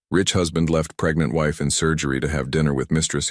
Rich husband left pregnant wife in surgery to have dinner with Mistress,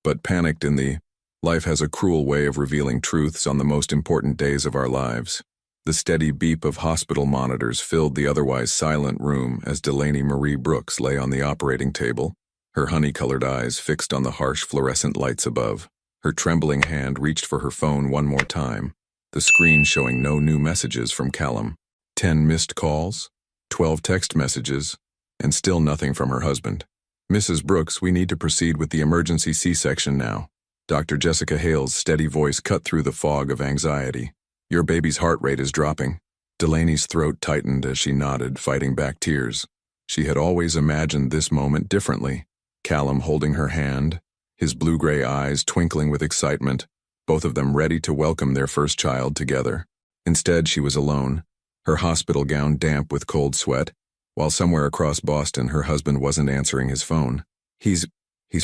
but panicked in the life has a cruel way of revealing truths on the most important days of our lives. The steady beep of hospital monitors filled the otherwise silent room as Delaney Marie Brooks lay on the operating table, her honey-colored eyes fixed on the harsh fluorescent lights above. Her trembling hand reached for her phone one more time, the screen showing no new messages from Callum. 10 missed calls, 12 text messages, and still nothing from her husband. "Mrs. Brooks, we need to proceed with the emergency C-section now." Dr. Jessica Hale's steady voice cut through the fog of anxiety. "Your baby's heart rate is dropping." Delaney's throat tightened as she nodded, fighting back tears. She had always imagined this moment differently. Callum holding her hand, his blue-gray eyes twinkling with excitement, both of them ready to welcome their first child together. Instead, she was alone, her hospital gown damp with cold sweat, while somewhere across Boston her husband wasn't answering his phone. He's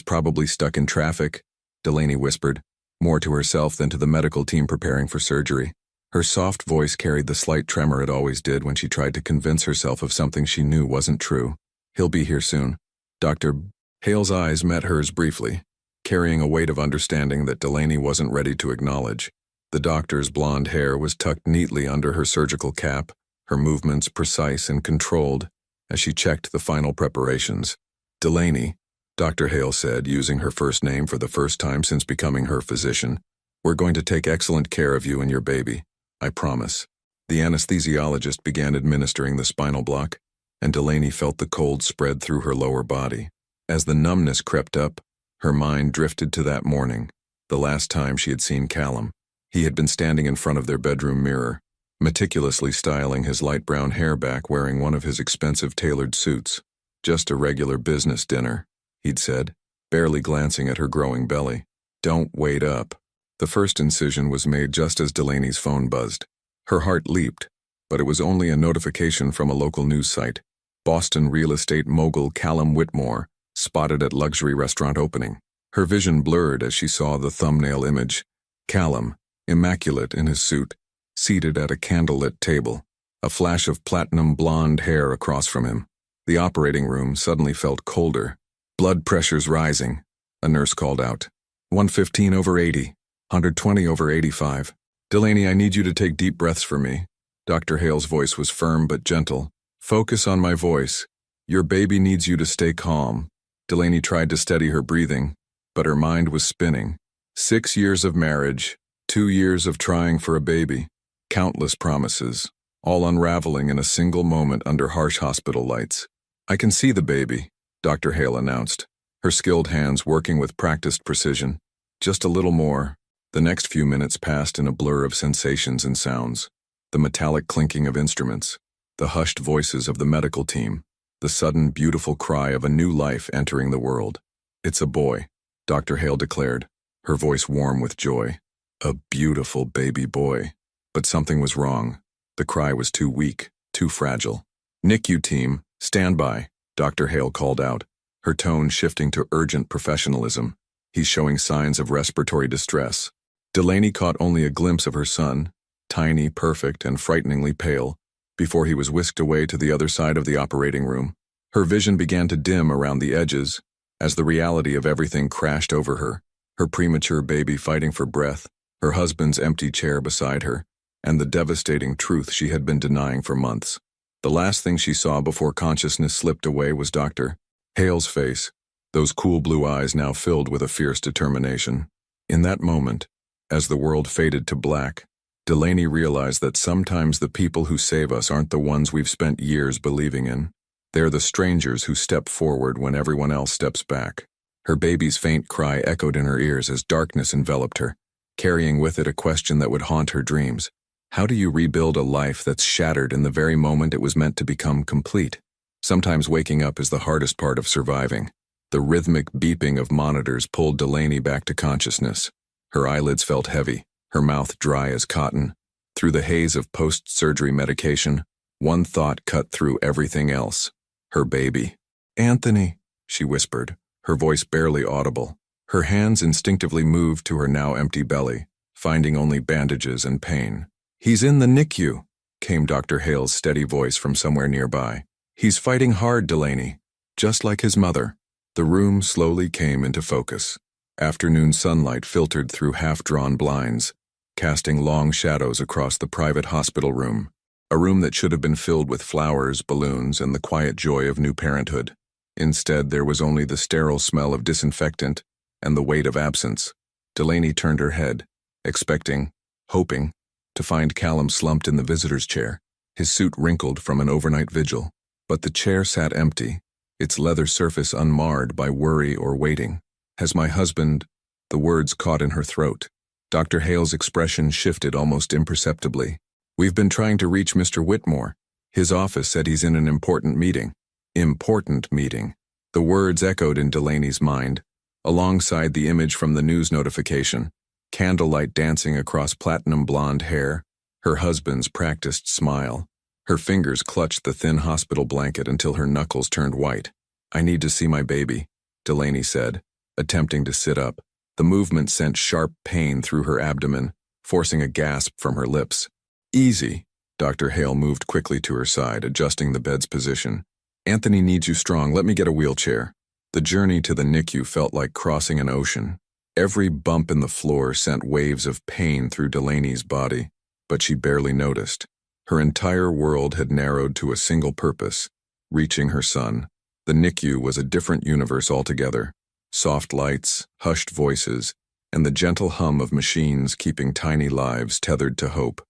probably stuck in traffic," Delaney whispered, more to herself than to the medical team preparing for surgery. Her soft voice carried the slight tremor it always did when she tried to convince herself of something she knew wasn't true. "He'll be here soon." Dr. Hale's eyes met hers briefly, carrying a weight of understanding that Delaney wasn't ready to acknowledge. The doctor's blonde hair was tucked neatly under her surgical cap, her movements precise and controlled as she checked the final preparations. "Delaney," Dr. Hale said, using her first name for the first time since becoming her physician, "we're going to take excellent care of you and your baby. I promise." The anesthesiologist began administering the spinal block, and Delaney felt the cold spread through her lower body. As the numbness crept up, her mind drifted to that morning, the last time she had seen Callum. He had been standing in front of their bedroom mirror, meticulously styling his light brown hair back, wearing one of his expensive tailored suits. "Just a regular business dinner," he'd said, barely glancing at her growing belly. "Don't wait up." The first incision was made just as Delaney's phone buzzed. Her heart leaped, but it was only a notification from a local news site. Boston real estate mogul Callum Whitmore, spotted at luxury restaurant opening. Her vision blurred as she saw the thumbnail image. Callum, immaculate in his suit, seated at a candlelit table, a flash of platinum blonde hair across from him. The operating room suddenly felt colder. "Blood pressure's rising," a nurse called out. 115/80, 120/85. "Delaney, I need you to take deep breaths for me." Dr. Hale's voice was firm but gentle. "Focus on my voice. Your baby needs you to stay calm." Delaney tried to steady her breathing, but her mind was spinning. 6 years of marriage, 2 years of trying for a baby, countless promises, all unraveling in a single moment under harsh hospital lights. "I can see the baby," Dr. Hale announced, her skilled hands working with practiced precision. "Just a little more." The next few minutes passed in a blur of sensations and sounds. The metallic clinking of instruments, the hushed voices of the medical team, the sudden beautiful cry of a new life entering the world. "It's a boy," Dr. Hale declared, her voice warm with joy. A beautiful baby boy. But something was wrong. The cry was too weak, too fragile. "NICU team, stand by," Dr. Hale called out, her tone shifting to urgent professionalism. "He's showing signs of respiratory distress." Delaney caught only a glimpse of her son, tiny, perfect, and frighteningly pale, before he was whisked away to the other side of the operating room. Her vision began to dim around the edges, as the reality of everything crashed over her. Her premature baby fighting for breath, her husband's empty chair beside her, and the devastating truth she had been denying for months. The last thing she saw before consciousness slipped away was Dr. Hale's face, those cool blue eyes now filled with a fierce determination. In that moment, as the world faded to black, Delaney realized that sometimes the people who save us aren't the ones we've spent years believing in. They're the strangers who step forward when everyone else steps back. Her baby's faint cry echoed in her ears as darkness enveloped her, carrying with it a question that would haunt her dreams. How do you rebuild a life that's shattered in the very moment it was meant to become complete? Sometimes waking up is the hardest part of surviving. The rhythmic beeping of monitors pulled Delaney back to consciousness. Her eyelids felt heavy, her mouth dry as cotton. Through the haze of post-surgery medication, one thought cut through everything else. Her baby. "Anthony," she whispered, her voice barely audible. Her hands instinctively moved to her now empty belly, finding only bandages and pain. "He's in the NICU," came Dr. Hale's steady voice from somewhere nearby. "He's fighting hard, Delaney." just like his mother. The room slowly came into focus. Afternoon sunlight filtered through half-drawn blinds, casting long shadows across the private hospital room, a room that should have been filled with flowers, balloons, and the quiet joy of new parenthood. Instead, there was only the sterile smell of disinfectant and the weight of absence. Delaney turned her head, expecting, hoping, to find Callum slumped in the visitor's chair, his suit wrinkled from an overnight vigil. But the chair sat empty, its leather surface unmarred by worry or waiting. "Has my husband—" The words caught in her throat. Dr. Hale's expression shifted almost imperceptibly. "We've been trying to reach Mr. Whitmore. His office said he's in an important meeting." Important meeting. The words echoed in Delaney's mind, alongside the image from the news notification, candlelight dancing across platinum blonde hair, her husband's practiced smile. Her fingers clutched the thin hospital blanket until her knuckles turned white. "I need to see my baby," Delaney said, attempting to sit up. The movement sent sharp pain through her abdomen, forcing a gasp from her lips. "Easy." Dr. Hale moved quickly to her side, adjusting the bed's position. "Anthony needs you strong. Let me get a wheelchair." The journey to the NICU felt like crossing an ocean. Every bump in the floor sent waves of pain through Delaney's body, but she barely noticed. Her entire world had narrowed to a single purpose: reaching her son. The NICU was a different universe altogether. Soft lights, hushed voices, and the gentle hum of machines keeping tiny lives tethered to hope.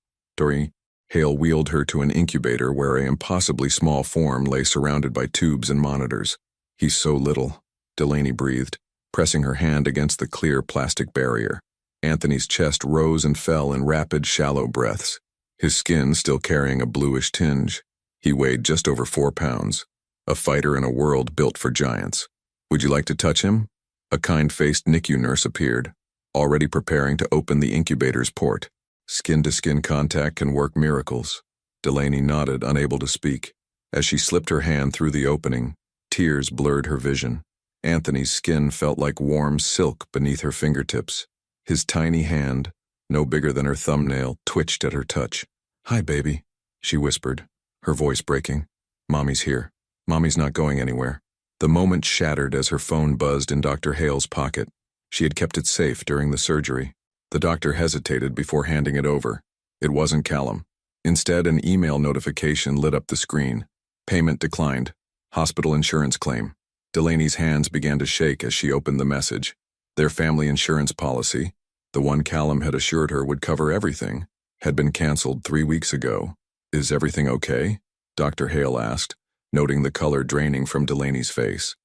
Hale wheeled her to an incubator where an impossibly small form lay surrounded by tubes and monitors. "He's so little," Delaney breathed, pressing her hand against the clear plastic barrier. Anthony's chest rose and fell in rapid, shallow breaths, his skin still carrying a bluish tinge. He weighed just over 4 pounds, a fighter in a world built for giants. "Would you like to touch him?" A kind-faced NICU nurse appeared, already preparing to open the incubator's port. "Skin-to-skin contact can work miracles." Delaney nodded, unable to speak. As she slipped her hand through the opening, tears blurred her vision. Anthony's skin felt like warm silk beneath her fingertips. His tiny hand, no bigger than her thumbnail, twitched at her touch. "Hi, baby," she whispered, her voice breaking. "Mommy's here. Mommy's not going anywhere." The moment shattered as her phone buzzed in Dr. Hale's pocket. She had kept it safe during the surgery. The doctor hesitated before handing it over. It wasn't Callum. Instead, an email notification lit up the screen. "Payment declined. Hospital insurance claim." Delaney's hands began to shake as she opened the message. Their family insurance policy, the one Callum had assured her would cover everything, had been canceled 3 weeks ago. "Is everything okay?" Dr. Hale asked, noting the color draining from Delaney's face.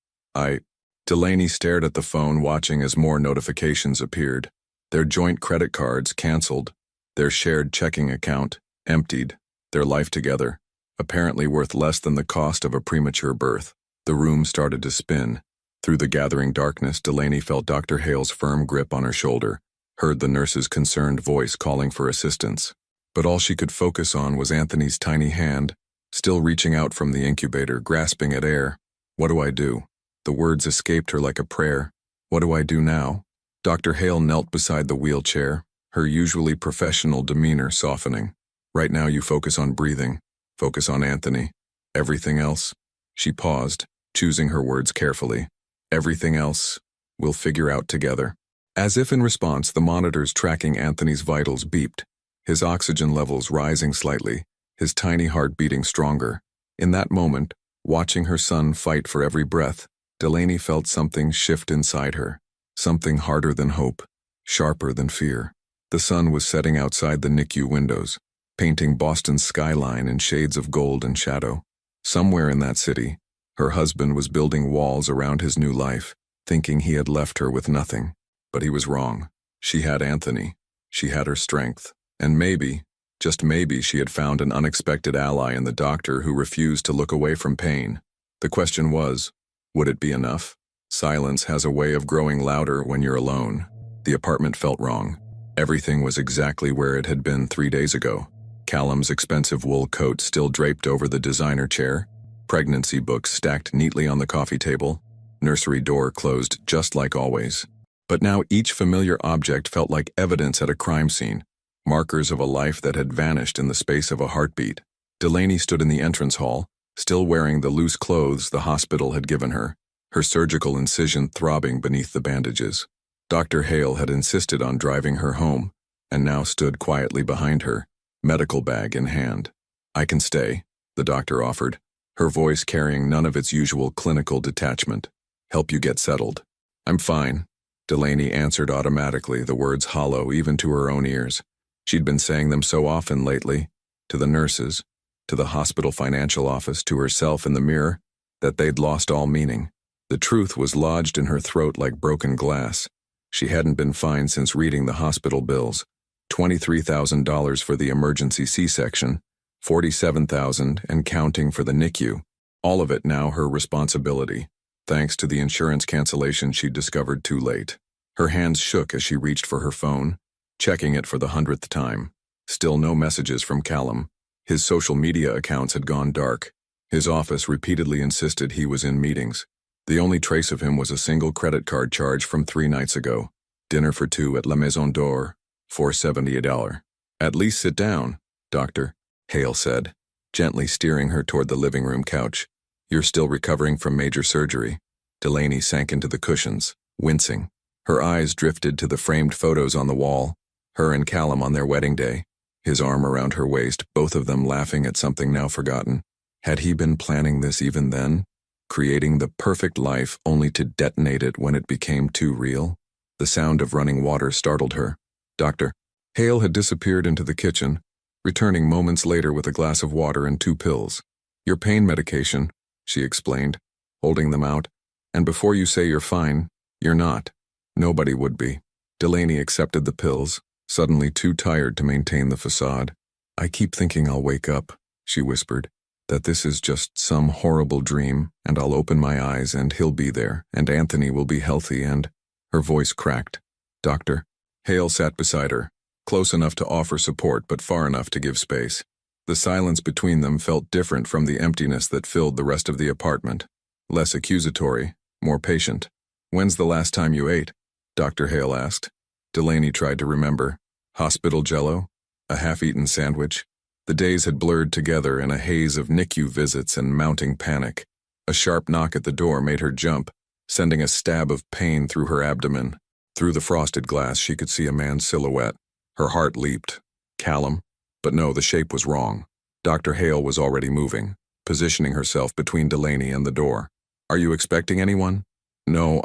Delaney stared at the phone, watching as more notifications appeared. Their joint credit cards canceled, their shared checking account emptied, their life together, apparently worth less than the cost of a premature birth. The room started to spin. Through the gathering darkness, Delaney felt Dr. Hale's firm grip on her shoulder, heard the nurse's concerned voice calling for assistance. But all she could focus on was Anthony's tiny hand, still reaching out from the incubator, grasping at air. "What do I do?" The words escaped her like a prayer. "What do I do now?" Dr. Hale knelt beside the wheelchair, her usually professional demeanor softening. "Right now you focus on breathing. Focus on Anthony. Everything else—" She paused, choosing her words carefully. "Everything else, we'll figure out together." As if in response, the monitors tracking Anthony's vitals beeped, his oxygen levels rising slightly, his tiny heart beating stronger. In that moment, watching her son fight for every breath, Delaney felt something shift inside her. Something harder than hope, sharper than fear. The sun was setting outside the NICU windows, painting Boston's skyline in shades of gold and shadow. Somewhere in that city, her husband was building walls around his new life, thinking he had left her with nothing. But he was wrong. She had Anthony. She had her strength. And maybe, just maybe, she had found an unexpected ally in the doctor who refused to look away from pain. The question was, would it be enough? Silence has a way of growing louder when you're alone. The apartment felt wrong. Everything was exactly where it had been 3 days ago. Callum's expensive wool coat still draped over the designer chair, pregnancy books stacked neatly on the coffee table, nursery door closed just like always. But now each familiar object felt like evidence at a crime scene, markers of a life that had vanished in the space of a heartbeat. Delaney stood in the entrance hall, still wearing the loose clothes the hospital had given her, her surgical incision throbbing beneath the bandages. Dr. Hale had insisted on driving her home, and now stood quietly behind her, medical bag in hand. "I can stay," the doctor offered, her voice carrying none of its usual clinical detachment. "Help you get settled." "I'm fine," Delaney answered automatically, the words hollow even to her own ears. She'd been saying them so often lately, to the nurses, to the hospital financial office, to herself in the mirror, that they'd lost all meaning. The truth was lodged in her throat like broken glass. She hadn't been fine since reading the hospital bills. $23,000 for the emergency C-section, $47,000 and counting for the NICU. All of it now her responsibility, thanks to the insurance cancellation she'd discovered too late. Her hands shook as she reached for her phone, checking it for the 100th time. Still no messages from Callum. His social media accounts had gone dark. His office repeatedly insisted he was in meetings. The only trace of him was a single credit card charge from 3 nights ago. Dinner for 2 at La Maison d'Or, $4.70 a dollar. "At least sit down, Doctor," Hale said, gently steering her toward the living room couch. "You're still recovering from major surgery." Delaney sank into the cushions, wincing. Her eyes drifted to the framed photos on the wall, her and Callum on their wedding day, his arm around her waist, both of them laughing at something now forgotten. Had he been planning this even then? Creating the perfect life only to detonate it when it became too real? The sound of running water startled her. "Doctor." Hale had disappeared into the kitchen, returning moments later with a glass of water and 2 pills. "Your pain medication," she explained, holding them out. "And before you say you're fine, you're not. Nobody would be." Delaney accepted the pills, suddenly too tired to maintain the facade. "I keep thinking I'll wake up," she whispered, "that this is just some horrible dream, and I'll open my eyes and he'll be there, and Anthony will be healthy and—" Her voice cracked. "Doctor." Hale sat beside her, close enough to offer support but far enough to give space. The silence between them felt different from the emptiness that filled the rest of the apartment. Less accusatory, more patient. "When's the last time you ate?" Dr. Hale asked. Delaney tried to remember. Hospital jello? A half-eaten sandwich? The days had blurred together in a haze of NICU visits and mounting panic. A sharp knock at the door made her jump, sending a stab of pain through her abdomen. Through the frosted glass she could see a man's silhouette. Her heart leaped. Callum? But no, the shape was wrong. Dr. Hale was already moving, positioning herself between Delaney and the door. "Are you expecting anyone?" "No,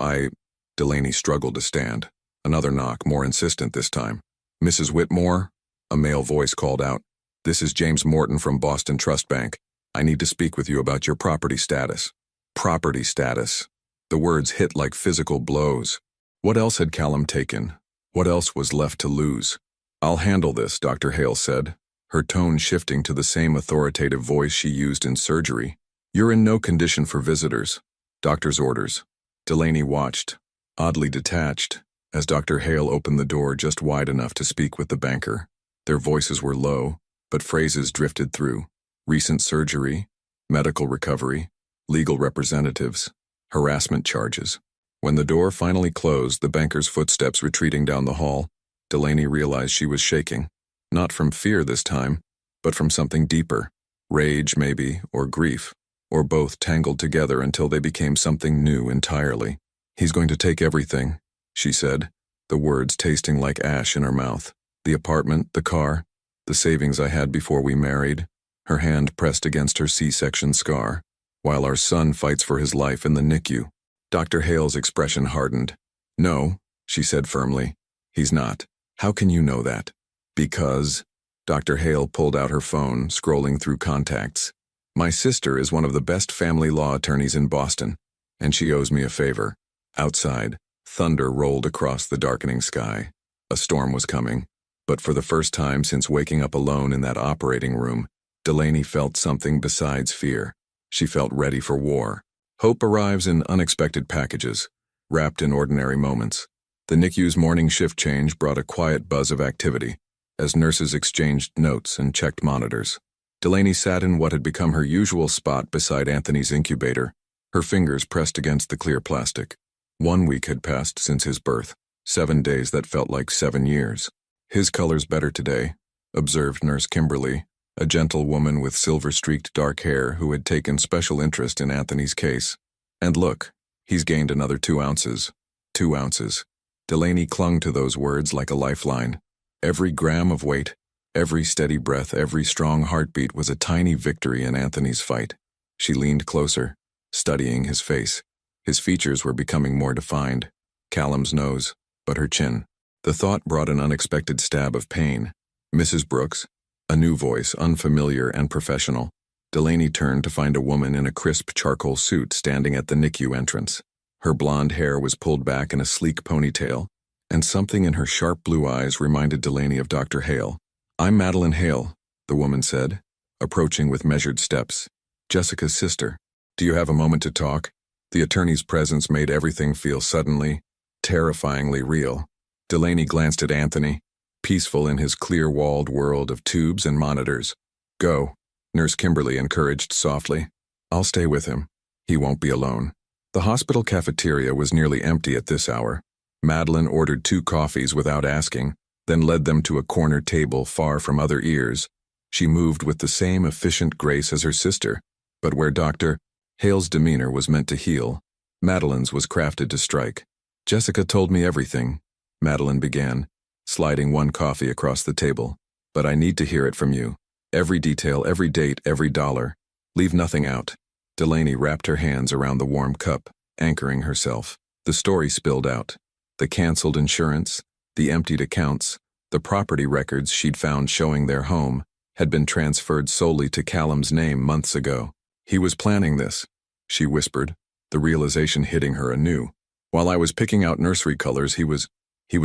Delaney struggled to stand. Another knock, more insistent this time. "Mrs. Whitmore?" A male voice called out. "This is James Morton from Boston Trust Bank. I need to speak with you about your property status." Property status. The words hit like physical blows. What else had Callum taken? What else was left to lose? "I'll handle this," Dr. Hale said, her tone shifting to the same authoritative voice she used in surgery. "You're in no condition for visitors. Doctor's orders." Delaney watched, oddly detached, as Dr. Hale opened the door just wide enough to speak with the banker. Their voices were low, but phrases drifted through. Recent surgery, medical recovery, legal representatives, harassment charges. When the door finally closed, the banker's footsteps retreating down the hall, Delaney realized she was shaking. Not from fear this time, but from something deeper. Rage, maybe, or grief, or both tangled together until they became something new entirely. "He's going to take everything," she said, the words tasting like ash in her mouth. "The apartment, the car, the savings I had before we married," her hand pressed against her C-section scar, "while our son fights for his life in the NICU." Dr. Hale's expression hardened. "No," she said firmly, "he's not." "How can you know that?" "Because—" Dr. Hale pulled out her phone, scrolling through contacts. "My sister is one of the best family law attorneys in Boston, and she owes me a favor." Outside, thunder rolled across the darkening sky. A storm was coming, but for the first time since waking up alone in that operating room, Delaney felt something besides fear. She felt ready for war. Hope arrives in unexpected packages, wrapped in ordinary moments. The NICU's morning shift change brought a quiet buzz of activity, as nurses exchanged notes and checked monitors. Delaney sat in what had become her usual spot beside Anthony's incubator, her fingers pressed against the clear plastic. 1 week had passed since his birth, 7 days that felt like 7 years. "His color's better today," observed Nurse Kimberly, a gentle woman with silver-streaked dark hair who had taken special interest in Anthony's case. And look, he's gained another 2 ounces. 2 ounces. Delaney clung to those words like a lifeline. Every gram of weight, every steady breath, every strong heartbeat was a tiny victory in Anthony's fight. She leaned closer, studying his face. His features were becoming more defined. Callum's nose, but her chin. The thought brought an unexpected stab of pain. Mrs. Brooks, a new voice, unfamiliar and professional. Delaney turned to find a woman in a crisp charcoal suit standing at the NICU entrance. Her blonde hair was pulled back in a sleek ponytail, and something in her sharp blue eyes reminded Delaney of Dr. Hale. "I'm Madeline Hale," the woman said, approaching with measured steps. "Jessica's sister. Do you have a moment to talk?" The attorney's presence made everything feel suddenly, terrifyingly real. Delaney glanced at Anthony, peaceful in his clear-walled world of tubes and monitors. "Go," Nurse Kimberly encouraged softly. "I'll stay with him. He won't be alone." The hospital cafeteria was nearly empty at this hour. Madeline ordered 2 coffees without asking, then led them to a corner table far from other ears. She moved with the same efficient grace as her sister, but where Dr. Hale's demeanor was meant to heal, Madeline's was crafted to strike. "Jessica told me everything," Madeline began, sliding 1 coffee across the table. "But I need to hear it from you. Every detail, every date, every dollar. Leave nothing out." Delaney wrapped her hands around the warm cup, anchoring herself. The story spilled out. The canceled insurance, the emptied accounts, the property records she'd found showing their home had been transferred solely to Callum's name months ago. "He was planning this," she whispered, the realization hitting her anew. "While I was picking out nursery colors, he was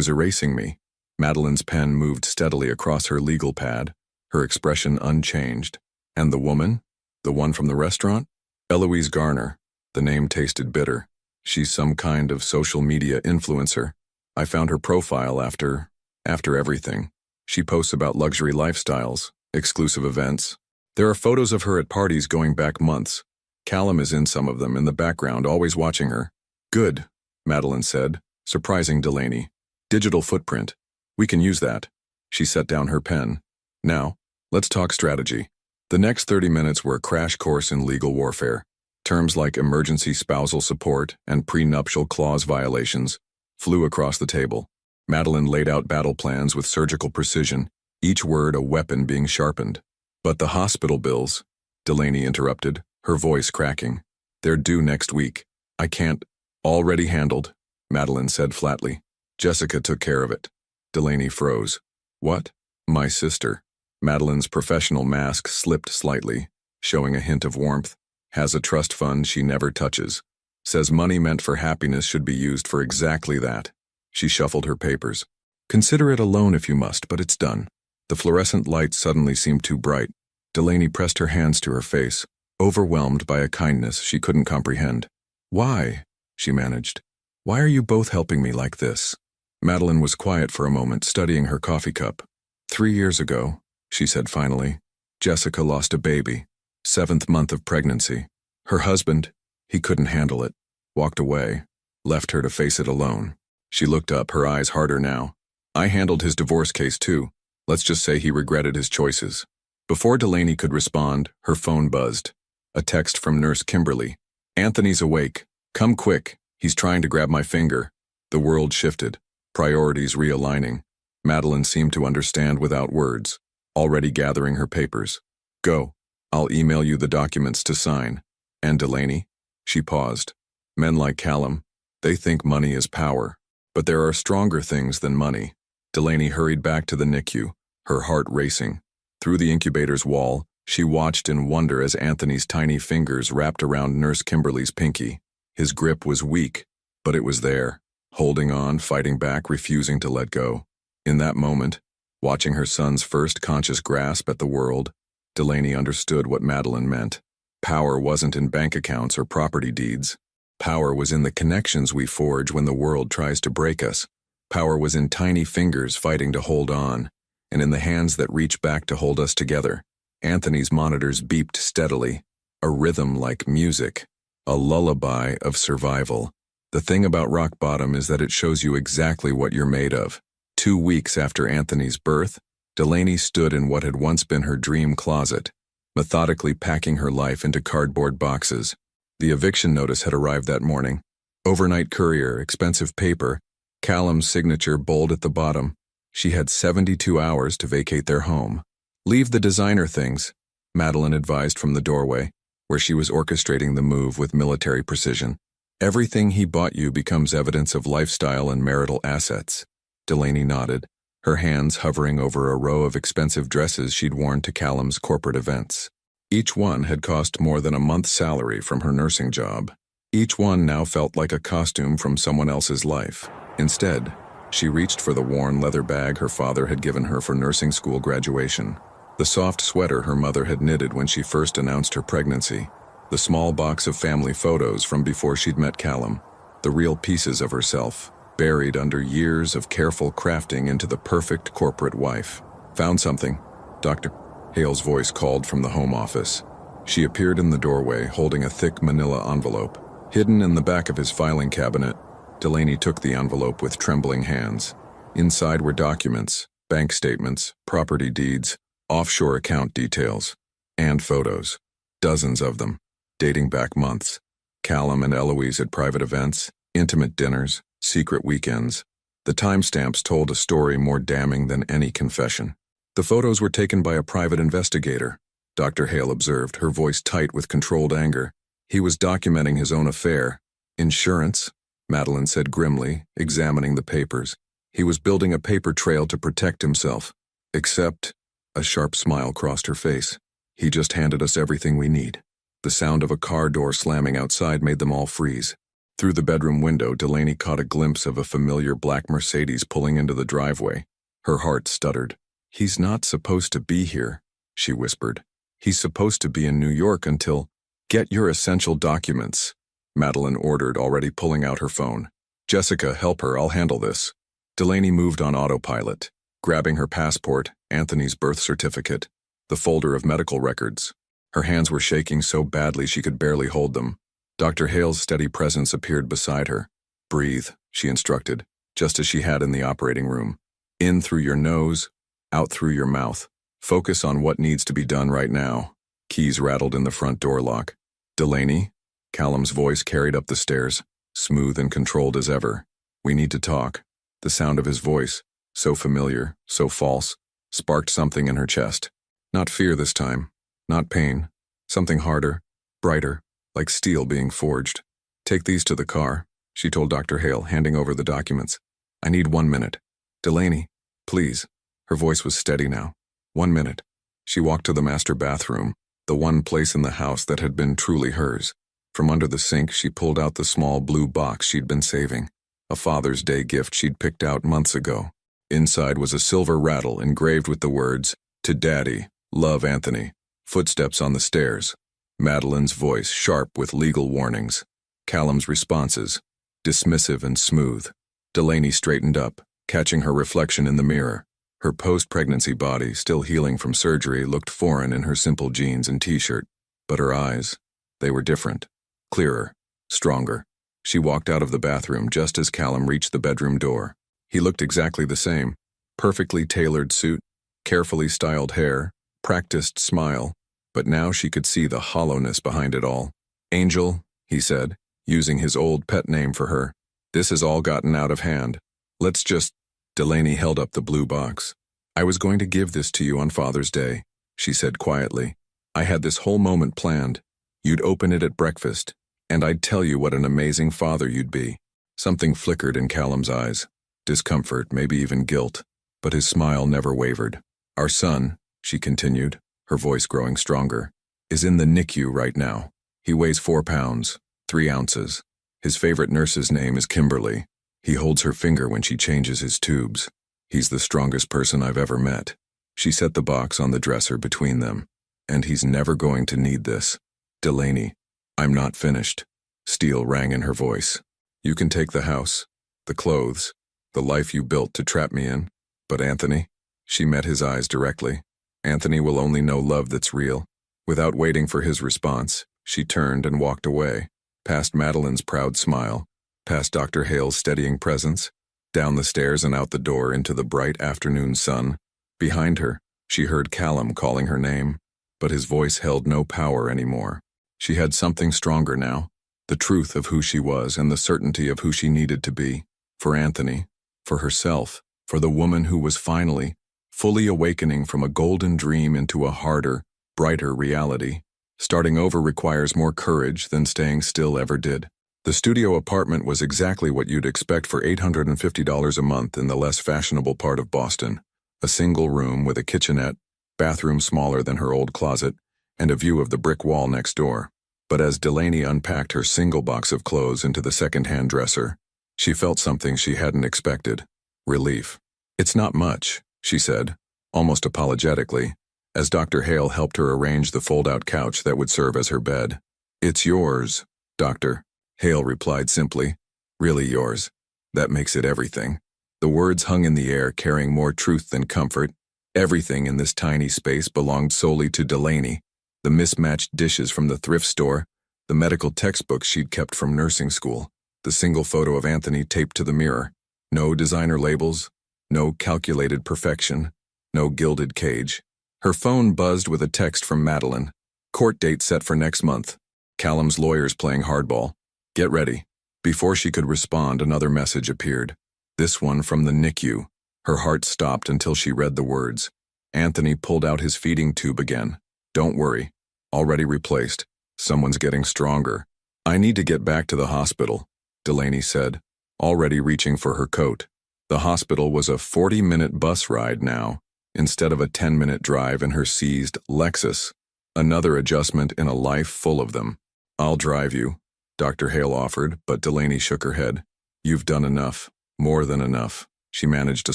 erasing me." Madeline's pen moved steadily across her legal pad, her expression unchanged. "And the woman? The one from the restaurant?" "Eloise Garner." The name tasted bitter. "She's some kind of social media influencer. I found her profile after everything. She posts about luxury lifestyles, exclusive events. There are photos of her at parties going back months. Callum is in some of them, in the background, always watching her." "Good," Madeline said, surprising Delaney. "Digital footprint. We can use that." She set down her pen. "Now, let's talk strategy." The next 30 minutes were a crash course in legal warfare. Terms like emergency spousal support and prenuptial clause violations flew across the table. Madeline laid out battle plans with surgical precision, each word a weapon being sharpened. "But the hospital bills," Delaney interrupted, her voice cracking. "They're due next week. I can't." "Already handled," Madeline said flatly. "Jessica took care of it." Delaney froze. "What?" "My sister." Madeline's professional mask slipped slightly, showing a hint of warmth. "Has a trust fund she never touches. Says money meant for happiness should be used for exactly that." She shuffled her papers. "Consider it a loan if you must, but it's done." The fluorescent light suddenly seemed too bright. Delaney pressed her hands to her face, overwhelmed by a kindness she couldn't comprehend. "Why?" she managed. "Why are you both helping me like this?" Madeline was quiet for a moment, studying her coffee cup. 3 years ago, she said finally, Jessica lost a baby, 7th month of pregnancy. Her husband, he couldn't handle it, walked away, left her to face it alone. She looked up, her eyes harder now. "I handled his divorce case too. Let's just say he regretted his choices." Before Delaney could respond, her phone buzzed. A text from Nurse Kimberly. "Anthony's awake. Come quick. He's trying to grab my finger." The world shifted, priorities realigning. Madeline seemed to understand without words, already gathering her papers. "Go. I'll email you the documents to sign." "And Delaney?" She paused. "Men like Callum, they think money is power. But there are stronger things than money." Delaney hurried back to the NICU, her heart racing. Through the incubator's wall, she watched in wonder as Anthony's tiny fingers wrapped around Nurse Kimberly's pinky. His grip was weak, but it was there, holding on, fighting back, refusing to let go. In that moment, watching her son's first conscious grasp at the world, Delaney understood what Madeline meant. Power wasn't in bank accounts or property deeds. Power was in the connections we forge when the world tries to break us. Power was in tiny fingers fighting to hold on, and in the hands that reach back to hold us together. Anthony's monitors beeped steadily, a rhythm like music, a lullaby of survival. The thing about rock bottom is that it shows you exactly what you're made of. 2 weeks after Anthony's birth, Delaney stood in what had once been her dream closet, methodically packing her life into cardboard boxes. The eviction notice had arrived that morning. Overnight courier, expensive paper, Callum's signature bold at the bottom. She had 72 hours to vacate their home. Leave the designer things, Madeline advised from the doorway, where she was orchestrating the move with military precision. Everything he bought you becomes evidence of lifestyle and marital assets. Delaney nodded, her hands hovering over a row of expensive dresses she'd worn to Callum's corporate events. Each one had cost more than a month's salary from her nursing job. Each one now felt like a costume from someone else's life. Instead, she reached for the worn leather bag her father had given her for nursing school graduation, the soft sweater her mother had knitted when she first announced her pregnancy, the small box of family photos from before she'd met Callum, the real pieces of herself, buried under years of careful crafting into the perfect corporate wife. Found something, Dr. Hale's voice called from the home office. She appeared in the doorway, holding a thick manila envelope. Hidden in the back of his filing cabinet, Delaney took the envelope with trembling hands. Inside were documents, bank statements, property deeds, offshore account details, and photos. Dozens of them, dating back months. Callum and Eloise at private events, intimate dinners, secret weekends. The timestamps told a story more damning than any confession. The photos were taken by a private investigator, Dr. Hale observed, her voice tight with controlled anger. He was documenting his own affair. Insurance, Madeline said grimly, examining the papers. He was building a paper trail to protect himself. Except, a sharp smile crossed her face. He just handed us everything we need. The sound of a car door slamming outside made them all freeze. Through the bedroom window, Delaney caught a glimpse of a familiar black Mercedes pulling into the driveway. Her heart stuttered. "He's not supposed to be here," she whispered. "He's supposed to be in New York until—" "Get your essential documents," Madeline ordered, already pulling out her phone. "Jessica, help her, I'll handle this." Delaney moved on autopilot, grabbing her passport, Anthony's birth certificate, the folder of medical records. Her hands were shaking so badly she could barely hold them. Dr. Hale's steady presence appeared beside her. "Breathe," she instructed, just as she had in the operating room. "In through your nose, out through your mouth. Focus on what needs to be done right now." Keys rattled in the front door lock. "Delaney?" Callum's voice carried up the stairs, smooth and controlled as ever. "We need to talk." The sound of his voice, so familiar, so false, sparked something in her chest. Not fear this time, not pain. Something harder, brighter, like steel being forged. "Take these to the car," she told Dr. Hale, handing over the documents. "I need 1 minute. Delaney, please." Her voice was steady now. 1 minute. She walked to the master bathroom, the one place in the house that had been truly hers. From under the sink, she pulled out the small blue box she'd been saving, a Father's Day gift she'd picked out months ago. Inside was a silver rattle engraved with the words, "To Daddy, love Anthony." Footsteps on the stairs. Madeline's voice sharp with legal warnings. Callum's responses, dismissive and smooth. Delaney straightened up, catching her reflection in the mirror. Her post-pregnancy body, still healing from surgery, looked foreign in her simple jeans and t-shirt. But her eyes, they were different. Clearer, stronger. She walked out of the bathroom just as Callum reached the bedroom door. He looked exactly the same. Perfectly tailored suit, carefully styled hair, practiced smile. But now she could see the hollowness behind it all. "Angel," he said, using his old pet name for her. "This has all gotten out of hand. Let's just—" Delaney held up the blue box. "I was going to give this to you on Father's Day," she said quietly. "I had this whole moment planned. You'd open it at breakfast, and I'd tell you what an amazing father you'd be." Something flickered in Callum's eyes. Discomfort, maybe even guilt. But his smile never wavered. "Our son," she continued, her voice growing stronger, "is in the NICU right now. He weighs 4 pounds, 3 ounces. His favorite nurse's name is Kimberly. He holds her finger when she changes his tubes. He's the strongest person I've ever met." She set the box on the dresser between them. "And he's never going to need this." "Delaney, I'm not finished." Steel rang in her voice. "You can take the house, the clothes, the life you built to trap me in. But Anthony?" She met his eyes directly. "Anthony will only know love that's real." Without waiting for his response, she turned and walked away, past Madeline's proud smile, past Dr. Hale's steadying presence, down the stairs and out the door into the bright afternoon sun. Behind her, she heard Callum calling her name, but his voice held no power anymore. She had something stronger now, the truth of who she was and the certainty of who she needed to be, for Anthony, for herself, for the woman who was finally, fully awakening from a golden dream into a harder, brighter reality. Starting over requires more courage than staying still ever did. The studio apartment was exactly what you'd expect for $850 a month in the less fashionable part of Boston. A single room with a kitchenette, bathroom smaller than her old closet, and a view of the brick wall next door. But as Delaney unpacked her single box of clothes into the second-hand dresser, she felt something she hadn't expected. Relief. "It's not much," she said, almost apologetically, as Dr. Hale helped her arrange the fold-out couch that would serve as her bed. "It's yours, Doctor," Hale replied simply. "Really yours. That makes it everything." The words hung in the air, carrying more truth than comfort. Everything in this tiny space belonged solely to Delaney. The mismatched dishes from the thrift store, the medical textbooks she'd kept from nursing school, the single photo of Anthony taped to the mirror. No designer labels, no calculated perfection, no gilded cage. Her phone buzzed with a text from Madeline. Court date set for next month. Callum's lawyers playing hardball. Get ready. Before she could respond, another message appeared. This one from the NICU. Her heart stopped until she read the words. Anthony pulled out his feeding tube again. "Don't worry. Already replaced. Someone's getting stronger." "I need to get back to the hospital," Delaney said, already reaching for her coat. The hospital was a 40-minute bus ride now, instead of a 10-minute drive in her seized Lexus. Another adjustment in a life full of them. "I'll drive you," Dr. Hale offered, but Delaney shook her head. "You've done enough. More than enough." She managed a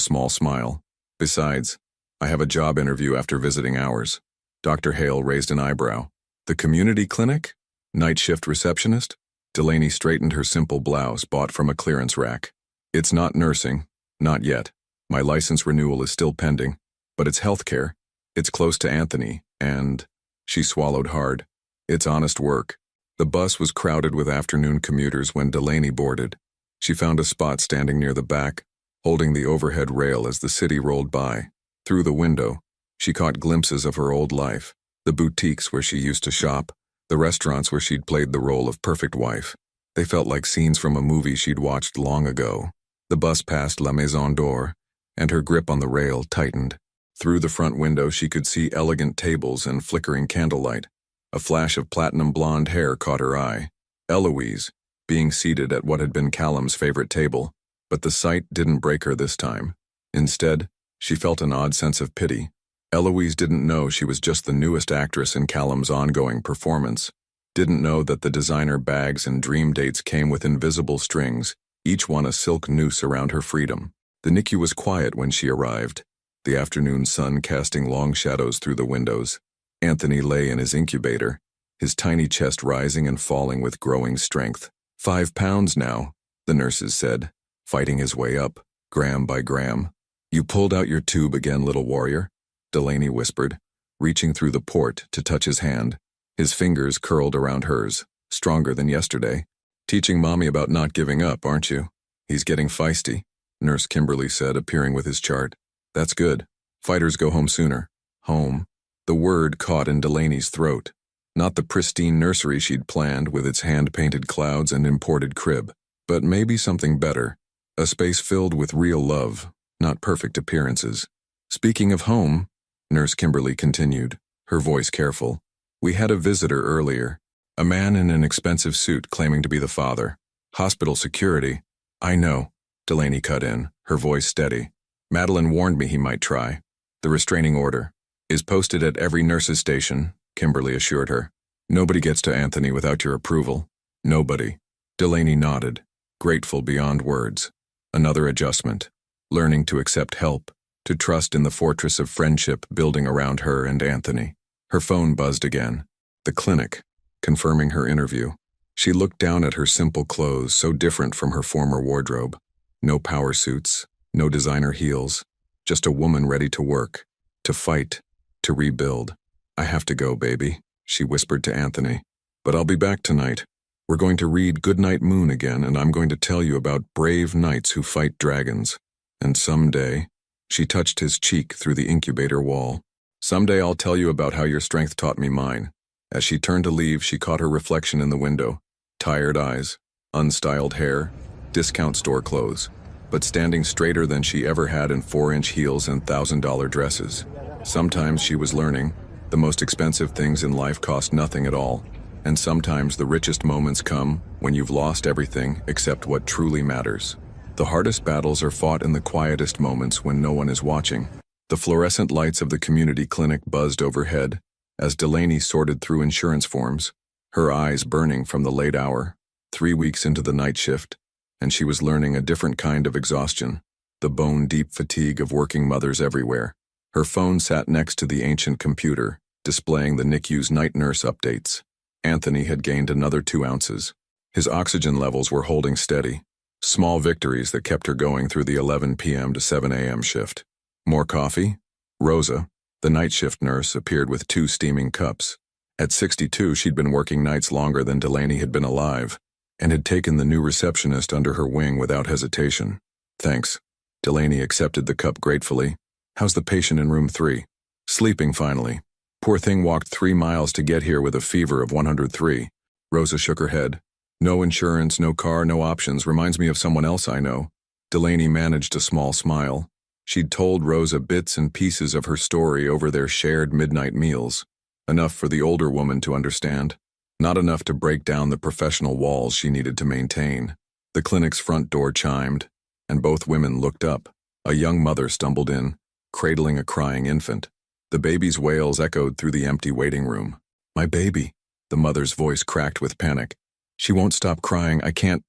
small smile. "Besides, I have a job interview after visiting hours." Dr. Hale raised an eyebrow. "The community clinic? Night shift receptionist?" Delaney straightened her simple blouse bought from a clearance rack. "It's not nursing. Not yet. My license renewal is still pending. But it's healthcare. It's close to Anthony, and..." She swallowed hard. "It's honest work." The bus was crowded with afternoon commuters when Delaney boarded. She found a spot standing near the back, holding the overhead rail as the city rolled by. Through the window, she caught glimpses of her old life, the boutiques where she used to shop, the restaurants where she'd played the role of perfect wife. They felt like scenes from a movie she'd watched long ago. The bus passed La Maison d'Or, and her grip on the rail tightened. Through the front window she could see elegant tables and flickering candlelight. A flash of platinum blonde hair caught her eye. Eloise, being seated at what had been Callum's favorite table, but the sight didn't break her this time. Instead, she felt an odd sense of pity. Eloise didn't know she was just the newest actress in Callum's ongoing performance. Didn't know that the designer bags and dream dates came with invisible strings, each one a silk noose around her freedom. The NICU was quiet when she arrived, the afternoon sun casting long shadows through the windows. Anthony lay in his incubator, his tiny chest rising and falling with growing strength. 5 pounds now, the nurses said, fighting his way up, gram by gram. "You pulled out your tube again, little warrior," Delaney whispered, reaching through the port to touch his hand. His fingers curled around hers, stronger than yesterday. "Teaching Mommy about not giving up, aren't you?" "He's getting feisty," Nurse Kimberly said, appearing with his chart. "That's good. Fighters go home sooner." Home. The word caught in Delaney's throat. Not the pristine nursery she'd planned with its hand-painted clouds and imported crib, but maybe something better. A space filled with real love, not perfect appearances. "Speaking of home," Nurse Kimberly continued, her voice careful, "we had a visitor earlier. A man in an expensive suit claiming to be the father. Hospital security." "I know," Delaney cut in, her voice steady. "Madeline warned me he might try. The restraining order is posted at every nurse's station," Kimberly assured her. "Nobody gets to Anthony without your approval. Nobody." Delaney nodded, grateful beyond words. Another adjustment. Learning to accept help, to trust in the fortress of friendship building around her and Anthony. Her phone buzzed again. The clinic, confirming her interview. She looked down at her simple clothes, so different from her former wardrobe. No power suits, no designer heels, just a woman ready to work, to fight, to rebuild. "I have to go, baby," she whispered to Anthony. "But I'll be back tonight. We're going to read Goodnight Moon again, and I'm going to tell you about brave knights who fight dragons. And someday, She touched his cheek through the incubator wall. "Someday I'll tell you about how your strength taught me mine." As she turned to leave, she caught her reflection in the window. Tired eyes, unstyled hair, discount store clothes, but standing straighter than she ever had in 4-inch heels and $1,000 dresses. Sometimes she was learning, the most expensive things in life cost nothing at all, and sometimes the richest moments come when you've lost everything except what truly matters. The hardest battles are fought in the quietest moments when no one is watching. The fluorescent lights of the community clinic buzzed overhead as Delaney sorted through insurance forms, her eyes burning from the late hour. 3 weeks into the night shift, and she was learning a different kind of exhaustion, the bone-deep fatigue of working mothers everywhere. Her phone sat next to the ancient computer, displaying the NICU's night nurse updates. Anthony had gained another 2 ounces. His oxygen levels were holding steady, small victories that kept her going through the 11 p.m. to 7 a.m. shift. More coffee? Rosa, the night shift nurse, appeared with 2 steaming cups. At 62, she'd been working nights longer than Delaney had been alive, and had taken the new receptionist under her wing without hesitation. "Thanks." Delaney accepted the cup gratefully. "How's the patient in room 3? "Sleeping finally. Poor thing walked 3 miles to get here with a fever of 103. Rosa shook her head. "No insurance, no car, no options. Reminds me of someone else I know." Delaney managed a small smile. She'd told Rosa bits and pieces of her story over their shared midnight meals. Enough for the older woman to understand. Not enough to break down the professional walls she needed to maintain. The clinic's front door chimed, and both women looked up. A young mother stumbled in, cradling a crying infant. The baby's wails echoed through the empty waiting room. "My baby," the mother's voice cracked with panic. "She won't stop crying. I can't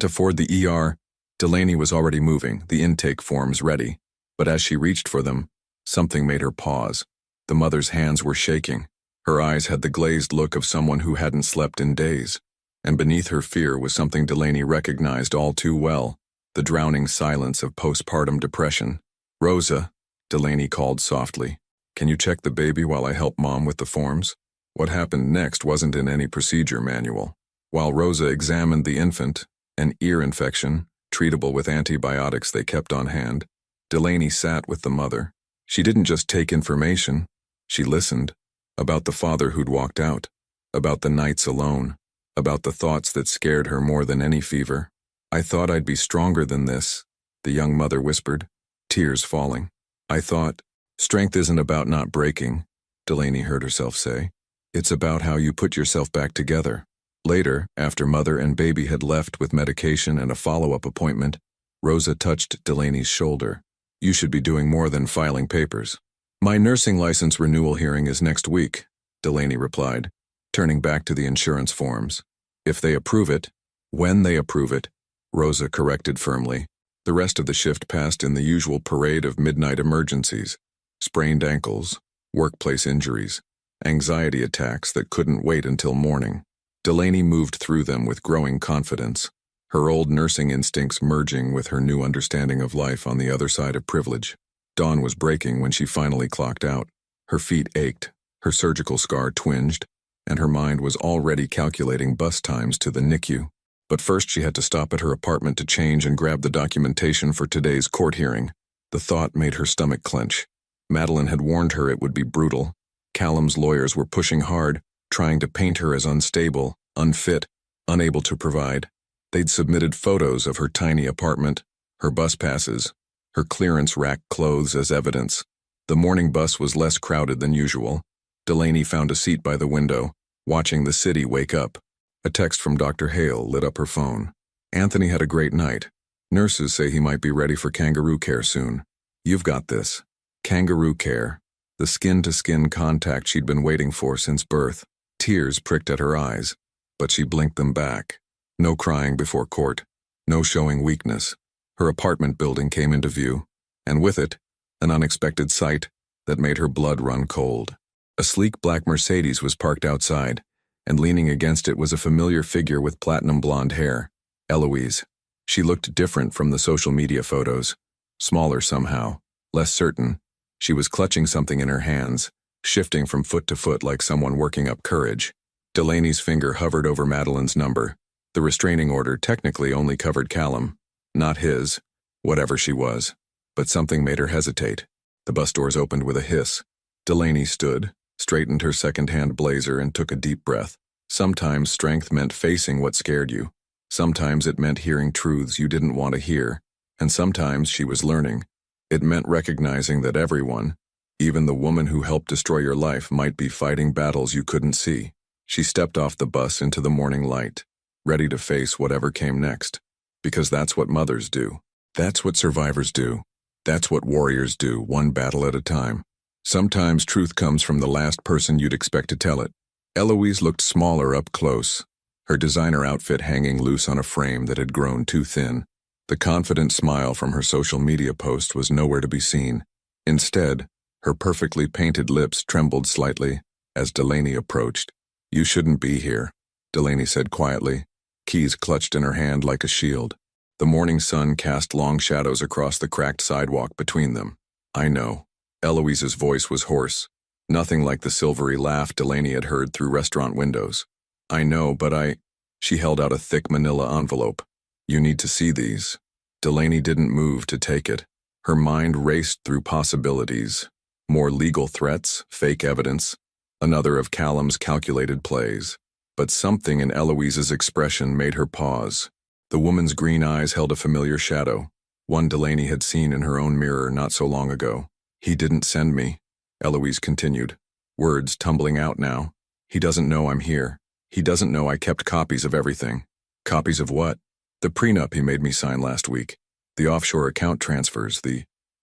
afford the ER." Delaney was already moving, the intake forms ready. But as she reached for them, something made her pause. The mother's hands were shaking. Her eyes had the glazed look of someone who hadn't slept in days. And beneath her fear was something Delaney recognized all too well, the drowning silence of postpartum depression. "Rosa," Delaney called softly, "can you check the baby while I help Mom with the forms?" What happened next wasn't in any procedure manual. While Rosa examined the infant, an ear infection, treatable with antibiotics they kept on hand, Delaney sat with the mother. She didn't just take information, she listened. About the father who'd walked out, about the nights alone, about the thoughts that scared her more than any fever. "I thought I'd be stronger than this," the young mother whispered, tears falling. "I thought, strength isn't about not breaking," Delaney heard herself say. "It's about how you put yourself back together." Later, after mother and baby had left with medication and a follow-up appointment, Rosa touched Delaney's shoulder. "You should be doing more than filing papers." "My nursing license renewal hearing is next week," Delaney replied, turning back to the insurance forms. "If they approve it." "When they approve it," Rosa corrected firmly. The rest of the shift passed in the usual parade of midnight emergencies. Sprained ankles, workplace injuries, anxiety attacks that couldn't wait until morning. Delaney moved through them with growing confidence, her old nursing instincts merging with her new understanding of life on the other side of privilege. Dawn was breaking when she finally clocked out. Her feet ached, her surgical scar twinged, and her mind was already calculating bus times to the NICU. But first she had to stop at her apartment to change and grab the documentation for today's court hearing. The thought made her stomach clench. Madeline had warned her it would be brutal. Callum's lawyers were pushing hard, trying to paint her as unstable, unfit, unable to provide. They'd submitted photos of her tiny apartment, her bus passes, her clearance rack clothes as evidence. The morning bus was less crowded than usual. Delaney found a seat by the window, watching the city wake up. A text from Dr. Hale lit up her phone. "Anthony had a great night. Nurses say he might be ready for kangaroo care soon. You've got this." Kangaroo care. The skin-to-skin contact she'd been waiting for since birth. Tears pricked at her eyes, but she blinked them back. No crying before court. No showing weakness. Her apartment building came into view, and with it, an unexpected sight that made her blood run cold. A sleek black Mercedes was parked outside, and leaning against it was a familiar figure with platinum blonde hair. Eloise. She looked different from the social media photos. Smaller somehow, less certain. She was clutching something in her hands, shifting from foot to foot like someone working up courage. Delaney's finger hovered over Madeline's number. The restraining order technically only covered Callum, not his, whatever she was. but something made her hesitate. The bus doors opened with a hiss. Delaney stood, straightened her second-hand blazer, and took a deep breath. Sometimes strength meant facing what scared you. Sometimes it meant hearing truths you didn't want to hear. And sometimes, she was learning, it meant recognizing that everyone, even the woman who helped destroy your life, might be fighting battles you couldn't see. She stepped off the bus into the morning light, ready to face whatever came next. Because that's what mothers do. That's what survivors do. That's what warriors do, one battle at a time. Sometimes truth comes from the last person you'd expect to tell it. Eloise looked smaller up close, her designer outfit hanging loose on a frame that had grown too thin. The confident smile from her social media post was nowhere to be seen. Instead, her perfectly painted lips trembled slightly as Delaney approached. "You shouldn't be here," Delaney said quietly, keys clutched in her hand like a shield. The morning sun cast long shadows across the cracked sidewalk between them. "I know." Eloise's voice was hoarse, nothing like the silvery laugh Delaney had heard through restaurant windows. "I know, but She held out a thick manila envelope. "You need to see these." Delaney didn't move to take it. Her mind raced through possibilities. More legal threats, fake evidence, another of Callum's calculated plays. But something in Eloise's expression made her pause. The woman's green eyes held a familiar shadow, one Delaney had seen in her own mirror not so long ago. "He didn't send me," Eloise continued, words tumbling out now. "He doesn't know I'm here. He doesn't know I kept copies of everything." "Copies of what?" "The prenup he made me sign last week. The offshore account transfers,